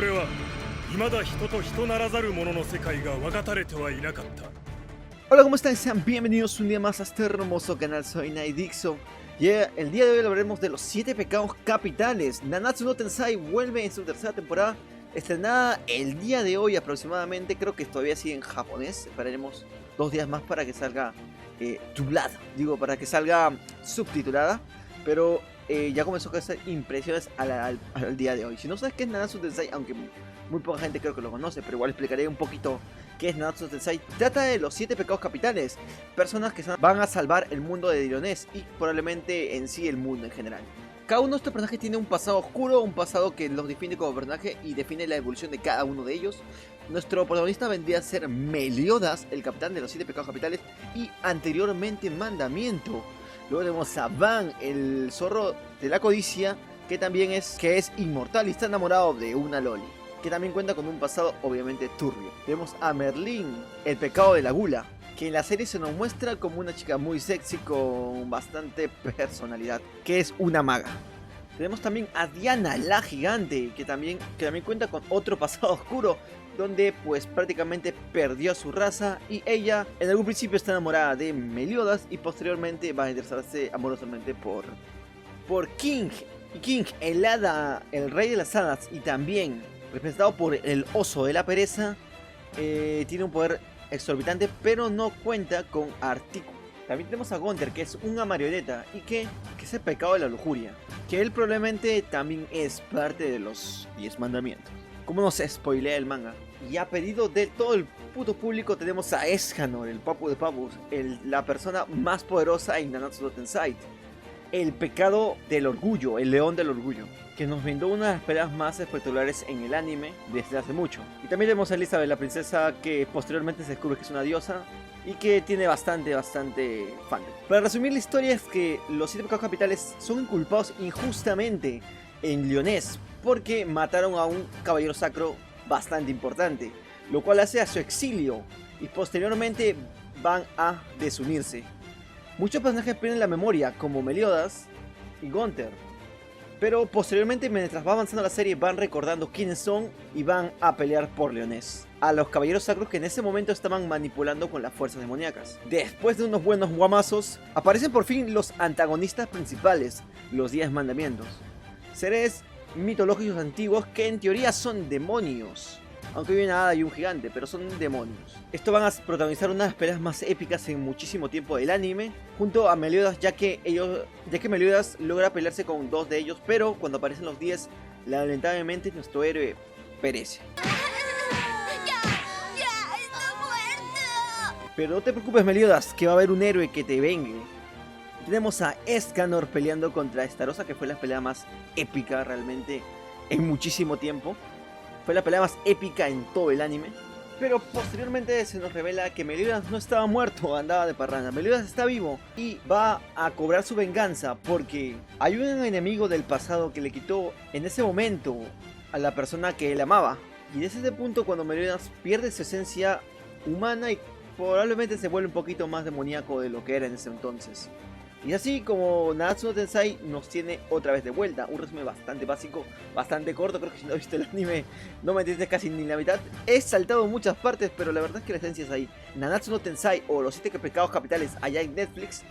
これは未だ人と人ならざる者の世界が分かたれてはいなかった。 Hola, ¿cómo están? Sean bienvenidos un día más a este hermoso canal. Soy Naidixo y el día de hoy hablaremos de los 7 pecados capitales. Nanatsu no Tensai vuelve en su tercera temporada, estrenada el día de hoy aproximadamente. Creo que todavía sigue en japonés. Esperaremos 2 días más para que salga doblada, digo, para que salga subtitulada. Pero ya comenzó a hacer impresiones al día de hoy. Si no sabes qué es Nanatsu no Tensai, aunque muy poca gente creo que lo conoce, pero igual explicaré un poquito qué es Nanatsu no Tensai. Trata de los 7 pecados capitales, personas que van a salvar el mundo de Lioness y probablemente en sí el mundo en general. Cada uno de estos personajes tiene un pasado oscuro, un pasado que los define como personaje y define la evolución de cada uno de ellos. Nuestro protagonista vendría a ser Meliodas, el capitán de los 7 pecados capitales, y anteriormente Mandamiento. Luego tenemos a Van, el zorro de la codicia, que también es inmortal y está enamorado de una loli, que también cuenta con un pasado obviamente turbio. Tenemos a Merlín, el pecado de la gula, que en la serie se nos muestra como una chica muy sexy con bastante personalidad, que es una maga. Tenemos también a Diana, la gigante, que también cuenta con otro pasado oscuro, donde pues prácticamente perdió a su raza y ella en algún principio está enamorada de Meliodas y posteriormente va a interesarse amorosamente por King. Y King, el hada, el rey de las hadas y también representado por el oso de la pereza, tiene un poder exorbitante, pero no cuenta con artículo. También tenemos a Gunther, que es una marioneta y que es el pecado de la lujuria, que él probablemente también es parte de los 10 mandamientos. Como nos spoilea el manga. Y a pedido de todo el puto público tenemos a Escanor, el papu de papus, la persona más poderosa en Nanatsu no Tensai. El pecado del orgullo, el león del orgullo, que nos brindó una de las peleas más espectaculares en el anime desde hace mucho. Y también tenemos a Elizabeth, la princesa, que posteriormente se descubre que es una diosa y que tiene bastante fan. Para resumir la historia es que los 7 pecados capitales son inculpados injustamente en Lioness porque mataron a un caballero sacro bastante importante, lo cual hace a su exilio y posteriormente van a desunirse. Muchos personajes pierden la memoria, como Meliodas y Gunther, pero posteriormente, mientras va avanzando la serie, van recordando quiénes son y van a pelear por Lioness, a los caballeros sacros que en ese momento estaban manipulando con las fuerzas demoníacas. Después de unos buenos guamazos, aparecen por fin los antagonistas principales, los 10 mandamientos, seres mitológicos antiguos que en teoría son demonios, aunque hay una hada y un gigante, pero son demonios. Estos van a protagonizar una de las peleas más épicas en muchísimo tiempo del anime, junto a Meliodas, ya que Meliodas logra pelearse con 2 de ellos, pero cuando aparecen los 10, lamentablemente nuestro héroe perece. ¡Ya está muerto! Pero no te preocupes, Meliodas, que va a haber un héroe que te vengue. Tenemos a Escanor peleando contra Estarosa, que fue la pelea más épica realmente en muchísimo tiempo. Fue la pelea más épica en todo el anime. Pero posteriormente se nos revela que Meliodas no estaba muerto, andaba de parranda. Meliodas está vivo y va a cobrar su venganza porque hay un enemigo del pasado que le quitó en ese momento a la persona que él amaba. Y desde ese punto, cuando Meliodas pierde su esencia humana y probablemente se vuelve un poquito más demoníaco de lo que era en ese entonces. Y así como Nanatsu no Tensai nos tiene otra vez de vuelta. Un resumen bastante básico, bastante corto. Creo que si no has visto el anime no me entiendes casi ni la mitad. He saltado muchas partes, pero la verdad es que la esencia es ahí. Nanatsu no Tensai o los 7 pecados capitales allá en Netflix,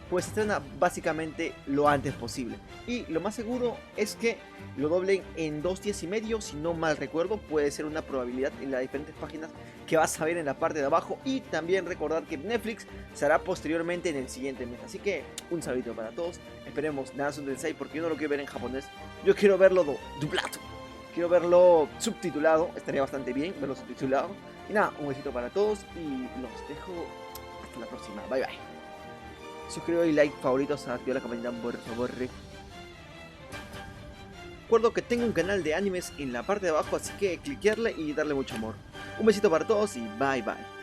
pues se estrena básicamente lo antes posible. Y lo más seguro es que lo doblen en 2 días y medio, si no mal recuerdo. Puede ser una probabilidad en las diferentes páginas que vas a ver en la parte de abajo. Y también recordar que Netflix se hará posteriormente en el siguiente mes. Así que un saludito para todos. Esperemos Nanatsu no Tensai, porque yo no lo quiero ver en japonés. Yo quiero verlo doblado. Quiero verlo subtitulado. Estaría bastante bien verlo subtitulado. Y nada, un besito para todos y los dejo hasta la próxima. Bye bye. Suscríbete y like, favoritos, activa la campanita por favor. Recuerdo que tengo un canal de animes en la parte de abajo, así que cliquearle y darle mucho amor. Un besito para todos y bye bye.